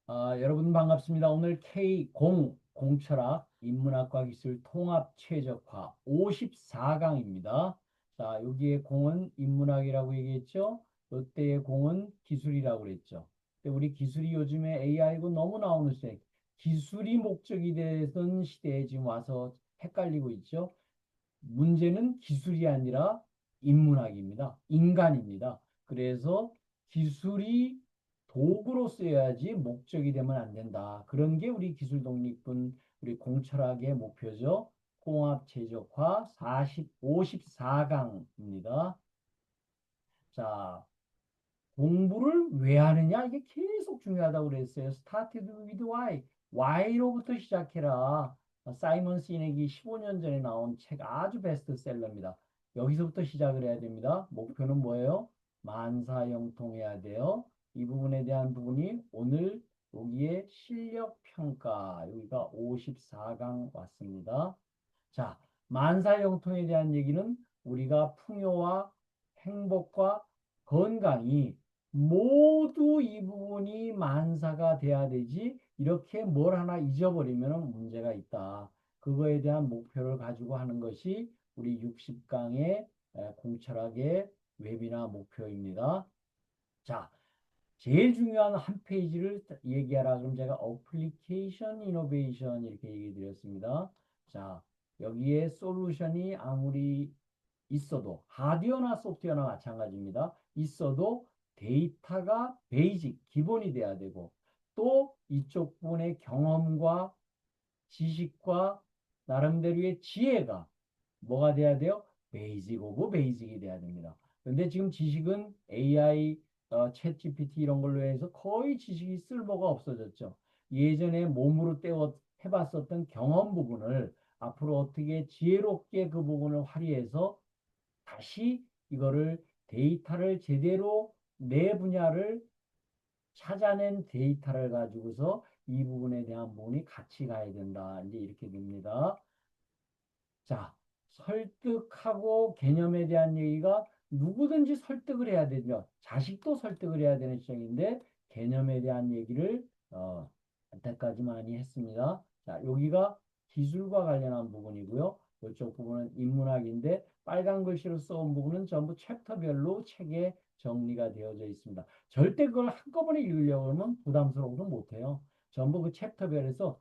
여러분 반갑습니다. 오늘 K0 공철학 인문학과 기술 통합 최적화 54강입니다. 자, 여기에 공은 인문학이라고 얘기했죠. 이때의 공은 기술이라고 그랬죠. 근데 우리 기술이 요즘에 AI고 너무 나오는 시대, 기술이 목적이 되던 시대에 지금 와서 헷갈리고 있죠. 문제는 기술이 아니라 인문학입니다. 인간입니다. 그래서 기술이 도구로 쓰여야지 목적이 되면 안 된다. 그런 게 우리 기술 독립군 우리 공철학의 목표죠. 통합 최적화 54강입니다. 자, 공부를 왜 하느냐? 이게 계속 중요하다고 그랬어요. Started with why. Why로부터 시작해라. 사이먼 시넥이 15년 전에 나온 책 아주 베스트셀러입니다. 여기서부터 시작을 해야 됩니다. 목표는 뭐예요? 만사형통해야 돼요. 이 부분에 대한 부분이 오늘 여기에 실력평가 여기가 54강 왔습니다. 자, 만사형통에 대한 얘기는 우리가 풍요와 행복과 건강이 모두 이 부분이 만사가 돼야 되지 이렇게 뭘 하나 잊어버리면 문제가 있다. 그거에 대한 목표를 가지고 하는 것이 우리 60강의 공철학의 웨비나 목표입니다. 자, 제일 중요한 한 페이지를 얘기하라 그럼 제가 어플리케이션 이노베이션 이렇게 얘기 드렸습니다. 자, 여기에 솔루션이 아무리 있어도 하드웨어나 소프트웨어나 마찬가지입니다. 있어도 데이터가 베이직 기본이 돼야 되고 또 이쪽 부분의 경험과 지식과 나름대로의 지혜가 뭐가 돼야 돼요? 베이직 오브 베이직이 돼야 됩니다. 그런데 지금 지식은 AI, 챗 GPT 이런 걸로 해서 거의 지식이 쓸모가 없어졌죠. 예전에 몸으로 때워 해봤었던 경험 부분을 앞으로 어떻게 지혜롭게 그 부분을 활용해서 다시 이거를 데이터를 제대로 내 분야를 찾아낸 데이터를 가지고서 이 부분에 대한 부분이 같이 가야 된다. 이제 이렇게 됩니다. 자, 설득하고 개념에 대한 얘기가 누구든지 설득을 해야 되죠. 자식도 설득을 해야 되는 시점인데 개념에 대한 얘기를 여태까지 많이 했습니다. 자, 여기가 기술과 관련한 부분이고요. 이쪽 부분은 인문학인데 빨간 글씨로 써온 부분은 전부 챕터별로 책에 정리가 되어져 있습니다. 절대 그걸 한꺼번에 읽으려고 하면 부담스러워서 못해요. 전부 그 챕터별에서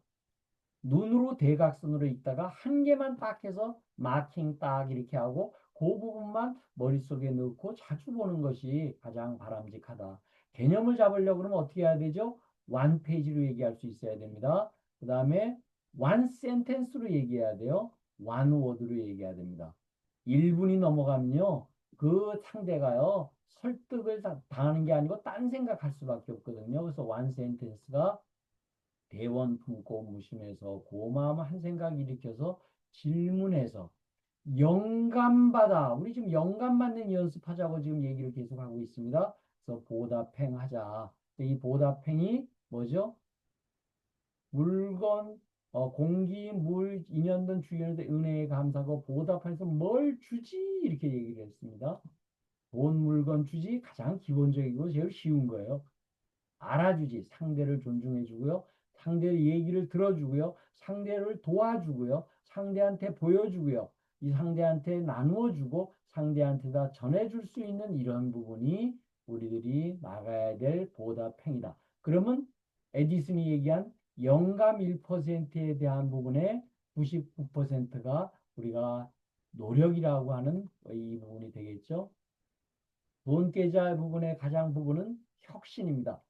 눈으로 대각선으로 있다가 한 개만 딱 해서 마킹 딱 이렇게 하고 그 부분만 머릿속에 넣고 자주 보는 것이 가장 바람직하다. 개념을 잡으려고 그러면 어떻게 해야 되죠? 원 페이지로 얘기할 수 있어야 됩니다. 그 다음에 원 센텐스로 얘기해야 돼요. 원 워드로 얘기해야 됩니다. 1분이 넘어가면요. 그 상대가요. 설득을 당하는 게 아니고 딴 생각할 수밖에 없거든요. 그래서 원 센텐스가 대원 품고 무심해서 고마움 한 생각 일으켜서 질문해서 영감받아. 우리 지금 영감 받는 연습하자고 지금 얘기를 계속하고 있습니다. 그래서 보답행하자. 이 보답행이 뭐죠? 물건, 공기, 물, 인연든 주연든 은혜에 감사하고 보답해서 뭘 주지? 이렇게 얘기를 했습니다. 돈, 물건 주지 가장 기본적이고 제일 쉬운 거예요. 알아주지. 상대를 존중해주고요. 상대의 얘기를 들어주고요. 상대를 도와주고요. 상대한테 보여주고요. 이 상대한테 나누어주고 상대한테다 전해줄 수 있는 이런 부분이 우리들이 나가야 될 보답행위다. 그러면 에디슨이 얘기한 영감 1%에 대한 부분에 99%가 우리가 노력이라고 하는 이 부분이 되겠죠. 돈 계좌 부분의 가장 부분은 혁신입니다.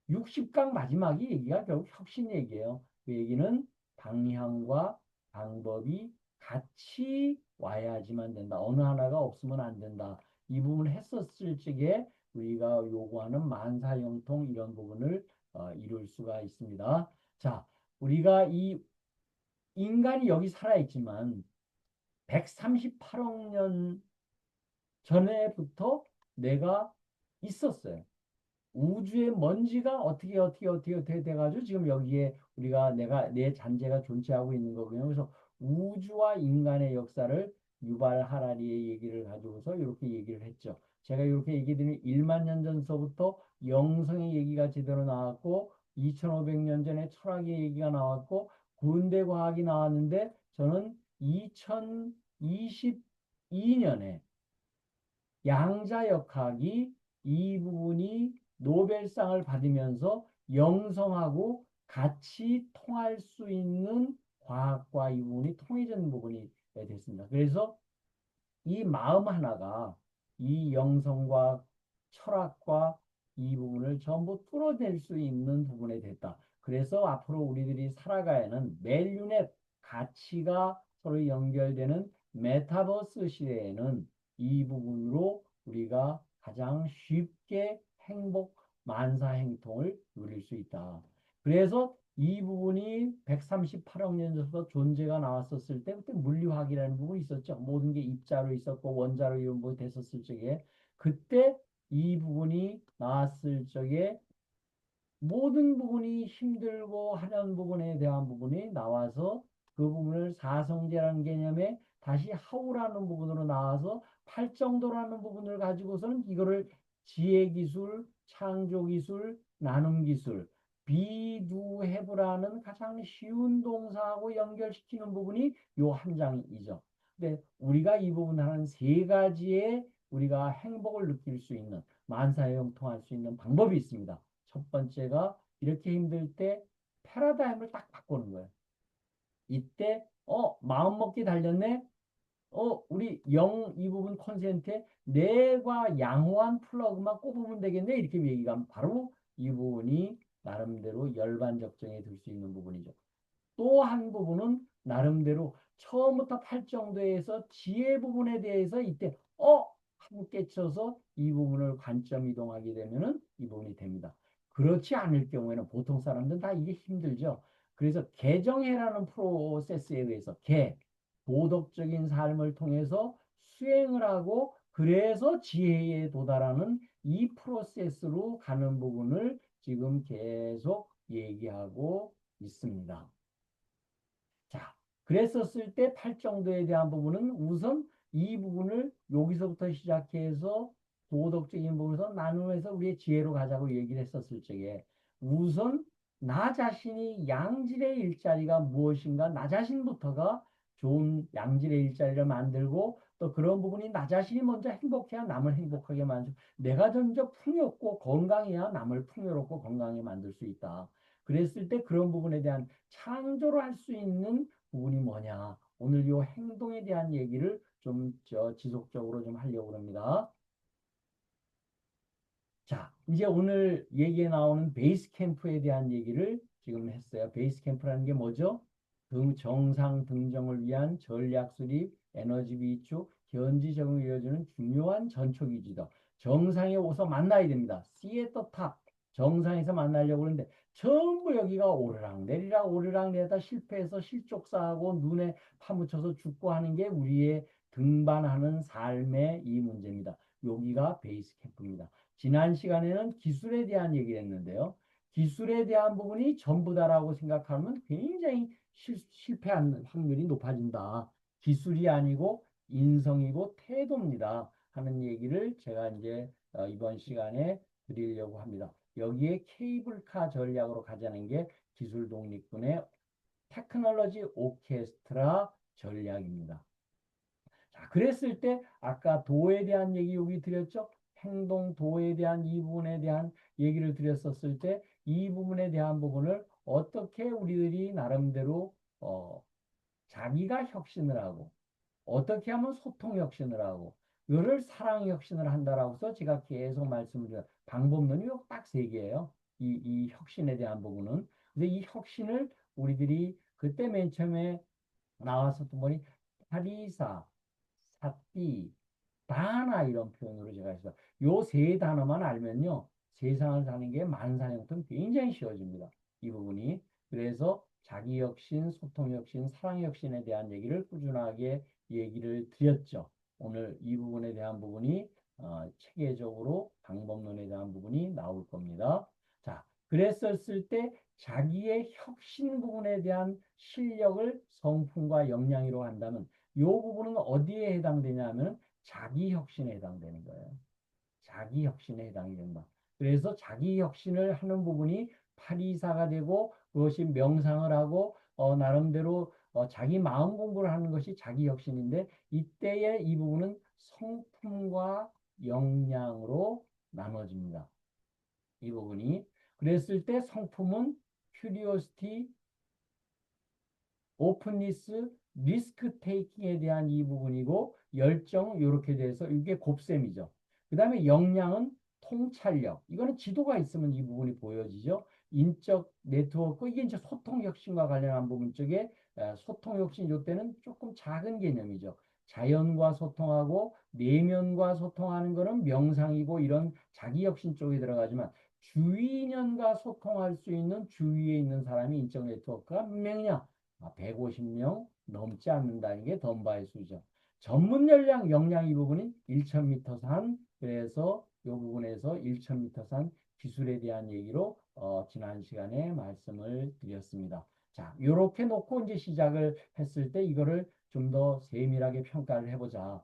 60강 마지막이 얘기가 결국 혁신 얘기예요. 그 얘기는 방향과 방법이 같이 와야지만 된다. 어느 하나가 없으면 안 된다. 이 부분을 했었을 적에 우리가 요구하는 만사형통 이런 부분을 이룰 수가 있습니다. 자, 우리가 이 인간이 여기 살아있지만 138억 년 전에부터 내가 있었어요. 우주의 먼지가 어떻게 돼가지고 지금 여기에 우리가 내가 내 잔재가 존재하고 있는 거고요. 그래서 우주와 인간의 역사를 유발 하라리의 얘기를 가지고서 이렇게 얘기를 했죠. 제가 이렇게 얘기 드리면 1만 년 전서부터 영성의 얘기가 제대로 나왔고 2500년 전에 철학의 얘기가 나왔고 군대 과학이 나왔는데 저는 2022년에 양자역학이 이 부분이 노벨상을 받으면서 영성하고 같이 통할 수 있는 과학과 이 부분이 통해진 부분이 됐습니다. 그래서 이 마음 하나가 이 영성과 철학과 이 부분을 전부 뚫어낼 수 있는 부분이 됐다. 그래서 앞으로 우리들이 살아가야는 밸류넷 가치가 서로 연결되는 메타버스 시대에는 이 부분으로 우리가 가장 쉽게 행복 만사 행통을 누릴 수 있다. 그래서 이 부분이 138억 년 전부터 존재가 나왔었을 때 그때 물리학이라는 부분이 있었죠. 모든 게 입자로 있었고 원자로 이런 부분이 됐었을 적에 그때 이 부분이 나왔을 적에 모든 부분이 힘들고 하는 부분에 대한 부분이 나와서 그 부분을 사성제라는 개념에 다시 하우라는 부분으로 나와서 팔정도라는 부분을 가지고서는 이거를 지혜기술, 창조기술, 나눔기술, 비두해부라는 가장 쉬운 동사하고 연결시키는 부분이 요 한 장이죠. 근데 우리가 이 부분 하는 세 가지의 우리가 행복을 느낄 수 있는 만사형통할 수 있는 방법이 있습니다. 첫 번째가 이렇게 힘들 때 패러다임을 딱 바꾸는 거예요. 이때 마음먹기 달렸네. 우리 영 이 부분 콘센트에 뇌과 양호한 플러그만 꼽으면 되겠네. 이렇게 얘기가 하면 바로 이 부분이 나름대로 열반 적정에 들 수 있는 부분이죠. 또 한 부분은 나름대로 처음부터 팔정도에서 지혜 부분에 대해서 이때 하고 깨쳐서 이 부분을 관점 이동하게 되면은 이 부분이 됩니다. 그렇지 않을 경우에는 보통 사람들은 다 이게 힘들죠. 그래서 개정해라는 프로세스에 의해서 도덕적인 삶을 통해서 수행을 하고 그래서 지혜에 도달하는 이 프로세스로 가는 부분을 지금 계속 얘기하고 있습니다. 자, 그랬었을 때 팔정도에 대한 부분은 우선 이 부분을 여기서부터 시작해서 도덕적인 부분에서 나누면서 우리의 지혜로 가자고 얘기를 했었을 적에 우선 나 자신이 양질의 일자리가 무엇인가 나 자신부터가 좋은 양질의 일자리를 만들고 또 그런 부분이 나 자신이 먼저 행복해야 남을 행복하게 만들고 내가 먼저 풍요롭고 건강해야 남을 풍요롭고 건강하게 만들 수 있다. 그랬을 때 그런 부분에 대한 창조를 할 수 있는 부분이 뭐냐. 오늘 이 행동에 대한 얘기를 좀 지속적으로 좀 하려고 합니다. 자, 이제 오늘 얘기에 나오는 베이스 캠프에 대한 얘기를 지금 했어요. 베이스 캠프라는 게 뭐죠? 정상 등정을 위한 전략 수립, 에너지 비축, 현지 적응을 이어주는 중요한 전초기지다. 정상에 오서 만나야 됩니다. C at the top. 정상에서 만나려고 하는데 전부 여기가 오르락 내리다 실패해서 실족사하고 눈에 파묻혀서 죽고 하는 게 우리의 등반하는 삶의 이 문제입니다. 여기가 베이스 캠프입니다. 지난 시간에는 기술에 대한 얘기를 했는데요. 기술에 대한 부분이 전부다라고 생각하면 굉장히 실패한 확률이 높아진다. 기술이 아니고 인성이고 태도입니다. 하는 얘기를 제가 이제 이번 시간에 드리려고 합니다. 여기에 케이블카 전략으로 가자는 게 기술 독립군의 테크놀로지 오케스트라 전략입니다. 자, 그랬을 때 아까 도에 대한 얘기 여기 드렸죠? 행동 도에 대한 이 부분에 대한 얘기를 드렸었을 때 이 부분에 대한 부분을 어떻게 우리들이 나름대로 자기가 혁신을 하고 어떻게 하면 소통 혁신을 하고 이를 사랑 혁신을 한다라고 해서 제가 계속 말씀을 드려 방법론이 딱 세 개예요. 이 혁신에 대한 부분은. 근데 이 혁신을 우리들이 그때 맨 처음에 나왔었던 분이 파리사, 사띠, 다나 이런 표현으로 제가 했어요. 요 세 단어만 알면요. 세상을 사는 게 만사형통 굉장히 쉬워집니다. 이 부분이. 그래서 자기 혁신, 소통 혁신, 사랑 혁신에 대한 얘기를 꾸준하게 얘기를 드렸죠. 오늘 이 부분에 대한 부분이 체계적으로 방법론에 대한 부분이 나올 겁니다. 자, 그랬었을 때 자기의 혁신 부분에 대한 실력을 성품과 역량으로 한다면 이 부분은 어디에 해당되냐면 자기 혁신에 해당되는 거예요. 자기 혁신에 해당이 된다. 그래서 자기 혁신을 하는 부분이 파리사가 되고 그것이 명상을 하고 나름대로 자기 마음 공부를 하는 것이 자기 혁신인데 이때의 이 부분은 성품과 역량으로 나눠집니다. 이 부분이 그랬을 때 성품은 큐리오시티, 오픈니스, 리스크 테이킹에 대한 이 부분이고 열정 이렇게 돼서 이게 곱셈이죠. 그 다음에 역량은 통찰력. 이거는 지도가 있으면 이 부분이 보여지죠. 인적 네트워크 이게 이제 소통 혁신과 관련한 부분 쪽에 소통 혁신 이때는 조금 작은 개념이죠. 자연과 소통하고 내면과 소통하는 거는 명상이고 이런 자기 혁신 쪽에 들어가지만 주위인과 소통할 수 있는 주위에 있는 사람이 인적 네트워크가 몇 명이냐? 150명 넘지 않는다는 게 덤바의 수죠. 전문 연령 역량 이 부분은 1000m 산 그래서 이 부분에서 1000m 산 기술에 대한 얘기로 지난 시간에 말씀을 드렸습니다. 자, 이렇게 놓고 이제 시작을 했을 때 이거를 좀 더 세밀하게 평가를 해보자.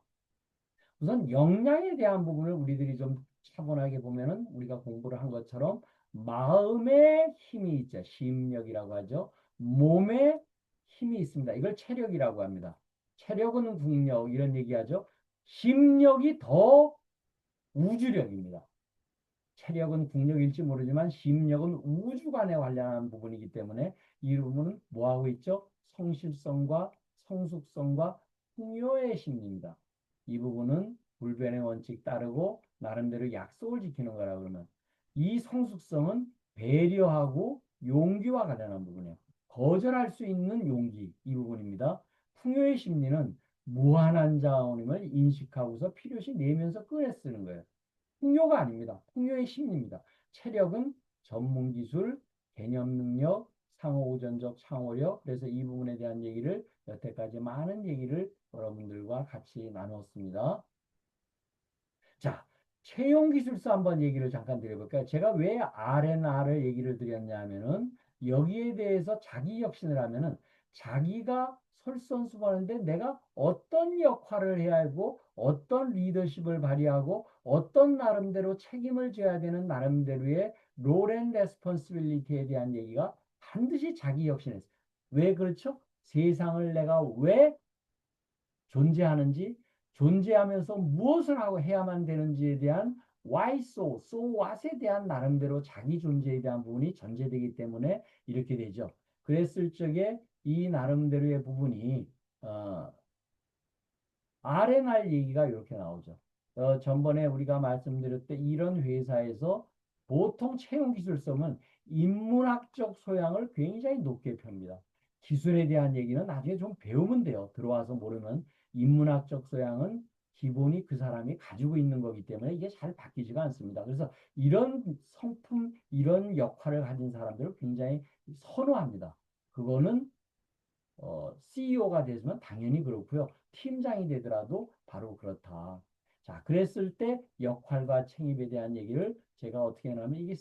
우선 역량에 대한 부분을 우리들이 좀 차분하게 보면은 우리가 공부를 한 것처럼 마음의 힘이 있죠. 심력이라고 하죠. 몸에 힘이 있습니다. 이걸 체력이라고 합니다. 체력은 국력 이런 얘기하죠. 심력이 더 우주력입니다. 체력은 국력일지 모르지만 심력은 우주관에 관련한 부분이기 때문에 이 부분은 뭐하고 있죠? 성실성과 성숙성과 풍요의 심리입니다. 이 부분은 불변의 원칙 따르고 나름대로 약속을 지키는 거라 그러면 이 성숙성은 배려하고 용기와 관련한 부분이에요. 거절할 수 있는 용기 이 부분입니다. 풍요의 심리는 무한한 자원임을 인식하고서 필요시 내면서 꺼내 쓰는 거예요. 풍요가 아닙니다. 풍요의 심리입니다. 체력은 전문 기술, 개념 능력, 상호우전적 창호력. 그래서 이 부분에 대한 얘기를 여태까지 많은 얘기를 여러분들과 같이 나눴습니다. 자, 채용 기술사 한번 얘기를 잠깐 드려볼까요? 제가 왜 R&R을 얘기를 드렸냐면은 여기에 대해서 자기 혁신을 하면은 자기가 솔선수범하는데 내가 어떤 역할을 해야 하고 어떤 리더십을 발휘하고 어떤 나름대로 책임을 져야 되는 나름대로의 롤앤 레스폰시빌리티에 대한 얘기가 반드시 자기 혁신에서 왜 그렇죠? 세상을 내가 왜 존재하는지 존재하면서 무엇을 하고 해야만 되는지에 대한 why so, so what에 대한 나름대로 자기 존재에 대한 부분이 전제되기 때문에 이렇게 되죠. 그랬을 적에 이 나름대로의 부분이 R&R 얘기가 이렇게 나오죠. 전번에 우리가 말씀드렸던 이런 회사에서 보통 채용 기술성은 인문학적 소양을 굉장히 높게 펴니다. 기술에 대한 얘기는 나중에 좀 배우면 돼요. 들어와서 모르면 인문학적 소양은 기본이 그 사람이 가지고 있는 거기 때문에 이게 잘 바뀌지가 않습니다. 그래서 이런 성품, 이런 역할을 가진 사람들을 굉장히 선호합니다. 그거는 CEO가 되면 당연히 그렇고요. 팀장이 되더라도 바로 그렇다. 자, 그랬을 때 역할과 책임에 대한 얘기를 제가 어떻게 하냐면 이게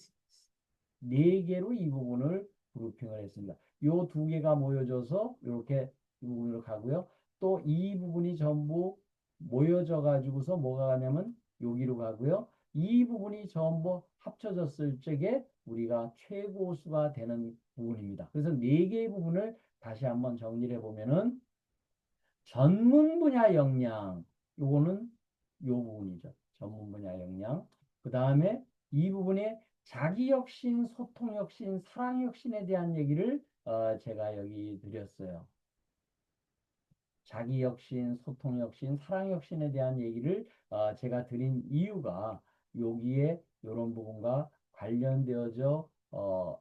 네 개로 이 부분을 그룹핑을 했습니다. 요 두 개가 모여져서 이렇게 이 부분으로 가고요. 또 이 부분이 전부 모여져 가지고서 뭐가 가냐면 여기로 가고요. 이 부분이 전부 합쳐졌을 적에 우리가 최고수가 되는 부분입니다. 그래서 네 개의 부분을 다시 한번 정리를 해보면은 전문 분야 역량 요거는 요 부분이죠. 전문 분야 역량. 그 다음에 이 부분에 자기 혁신, 소통 혁신, 사랑 혁신에 대한 얘기를 제가 여기 드렸어요. 자기 혁신, 소통 혁신, 사랑 혁신에 대한 얘기를 제가 드린 이유가 여기에 이런 부분과 관련되어져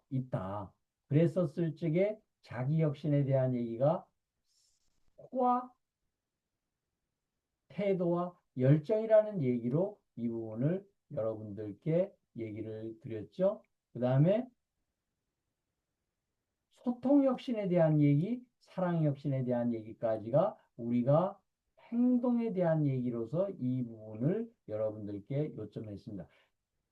있다. 그랬었을 적에 자기 혁신에 대한 얘기가 코와 태도와 열정이라는 얘기로 이 부분을 여러분들께 얘기를 드렸죠. 그 다음에 소통 혁신에 대한 얘기, 사랑 혁신에 대한 얘기까지가 우리가 행동에 대한 얘기로서 이 부분을 여러분들께 요점했습니다.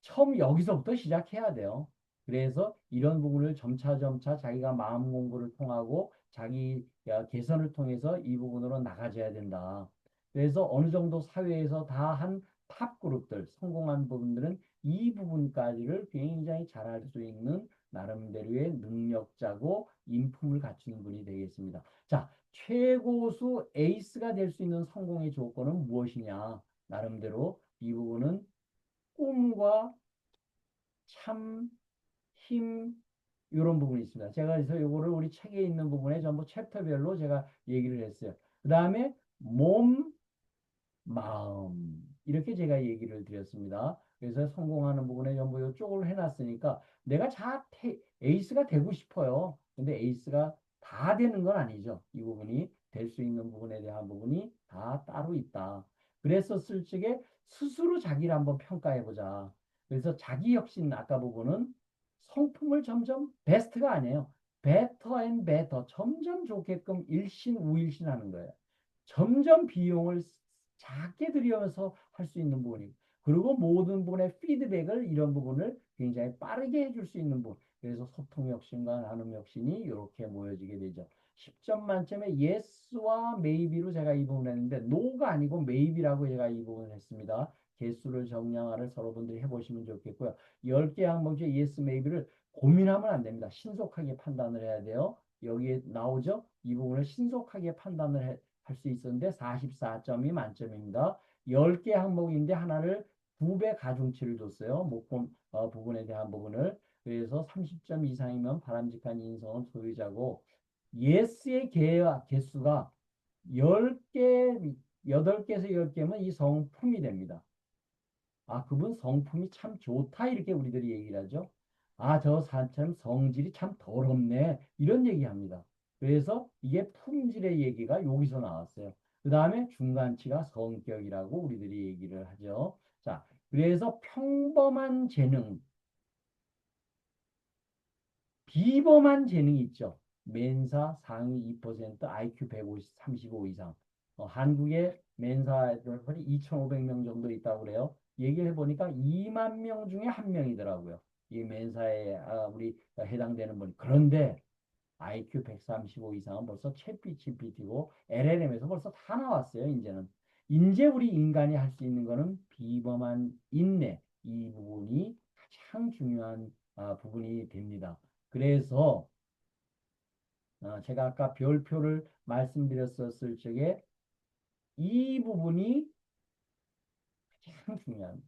처음 여기서부터 시작해야 돼요. 그래서 이런 부분을 점차점차 자기가 마음 공부를 통하고 자기 개선을 통해서 이 부분으로 나가줘야 된다. 그래서 어느 정도 사회에서 다 한 탑 그룹들, 성공한 부분들은 이 부분까지를 굉장히 잘할 수 있는 나름대로의 능력자고 인품을 갖추는 분이 되겠습니다. 자, 최고수 에이스가 될 수 있는 성공의 조건은 무엇이냐? 나름대로 이 부분은 꿈과 참, 힘, 이런 부분이 있습니다. 제가 그래서 요거를 우리 책에 있는 부분에 전부 챕터별로 제가 얘기를 했어요. 그 다음에 몸, 마음 이렇게 제가 얘기를 드렸습니다. 그래서 성공하는 부분에 전부 이쪽으로 해놨으니까 내가 에이스가 되고 싶어요. 근데 에이스가 다 되는 건 아니죠. 이 부분이 될 수 있는 부분에 대한 부분이 다 따로 있다. 그랬었을 적에 스스로 자기를 한번 평가해 보자. 그래서 자기 혁신 아까 부분은 성품을 점점 베스트가 아니에요. 베터 앤 베터 점점 좋게끔 일신 우일신 하는 거예요. 점점 비용을 작게 들여서 할 수 있는 부분이고 그리고 모든 분의 피드백을 이런 부분을 굉장히 빠르게 해줄 수 있는 부분 그래서 소통 혁신과 나눔 혁신이 이렇게 모여지게 되죠. 10점 만점에 yes와 maybe로 제가 이 부분을 했는데 no가 아니고 maybe라고 제가 이 부분을 했습니다. 개수를 정량화를 여러분들이 해보시면 좋겠고요. 10개 항목 중에 yes, maybe를 고민하면 안 됩니다. 신속하게 판단을 해야 돼요. 여기에 나오죠? 이 부분을 신속하게 판단을 할 수 있었는데 44점이 만점입니다. 10개 항목인데 하나를 2배 가중치를 줬어요. 목본 부분에 대한 부분을. 그래서 30점 이상이면 바람직한 인성은 소유자고 yes의 개수가 10개, 8개에서 10개면 이 성품이 됩니다. 아, 그분 성품이 참 좋다 이렇게 우리들이 얘기를 하죠. 아, 저 사람 성질이 참 더럽네 이런 얘기합니다. 그래서 이게 품질의 얘기가 여기서 나왔어요. 그 다음에 중간치가 성격이라고 우리들이 얘기를 하죠. 자, 그래서 평범한 재능, 비범한 재능이 있죠. 맨사 상위 2%, IQ 150, 35 이상. 한국에 맨사들이 2,500명 정도 있다고 그래요. 얘기를 해보니까 2만 명 중에 한 명이더라고요. 이 맨사에 우리 해당되는 분이. 그런데 IQ 135 이상은 벌써 챗 GPT고 LLM에서 벌써 다 나왔어요. 이제는. 이제 우리 인간이 할 수 있는 거는 비범한 인내. 이 부분이 가장 중요한 부분이 됩니다. 그래서 제가 아까 별표를 말씀드렸었을 적에 이 부분이 가장 중요합니다.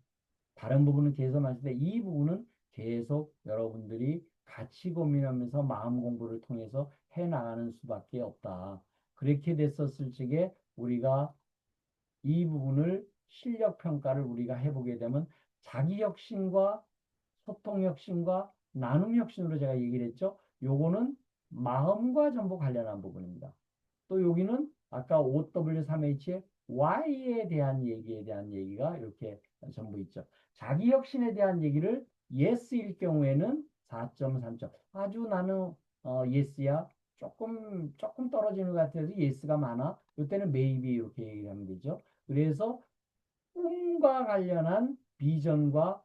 다른 부분은 계속 말씀드렸는데 이 부분은 계속 여러분들이 같이 고민하면서 마음 공부를 통해서 해나가는 수밖에 없다. 그렇게 됐었을 적에 우리가 이 부분을 실력 평가를 우리가 해보게 되면 자기 혁신과 소통 혁신과 나눔 혁신으로 제가 얘기를 했죠. 요거는 마음과 전부 관련한 부분입니다. 또 여기는 아까 OW3H의 Y에 대한 얘기에 대한 얘기가 이렇게 전부 있죠. 자기 혁신에 대한 얘기를 Yes일 경우에는 4.3점. 아주 나는 Yes야. 조금 떨어지는 것 같아서 Yes가 많아. 이때는 Maybe 이렇게 얘기하면 되죠. 그래서 꿈과 관련한 비전과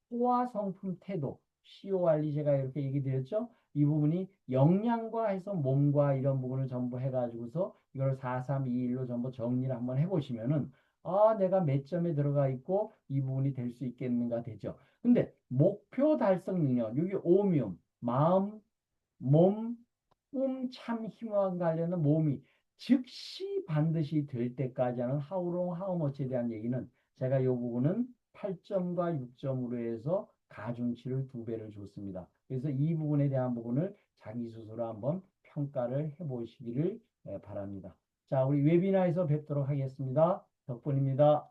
소화 성품 태도, CORE 제가 이렇게 얘기 드렸죠. 이 부분이 역량과 해서 몸과 이런 부분을 전부 해가지고서 이걸 4, 3, 2, 1로 전부 정리를 한번 해보시면은 아, 내가 몇 점에 들어가 있고 이 부분이 될 수 있겠는가 되죠. 근데 목표 달성 능력, 여기 오뮨, 마음, 몸, 참 희망 관련은 몸이 즉시 반드시 될 때까지 하는 하우롱 하우머치에 대한 얘기는 제가 이 부분은 8점과 6점으로 해서 가중치를 2배를 줬습니다. 그래서 이 부분에 대한 부분을 자기 스스로 한번 평가를 해보시기를 바랍니다. 자, 우리 웨비나에서 뵙도록 하겠습니다. 덕분입니다.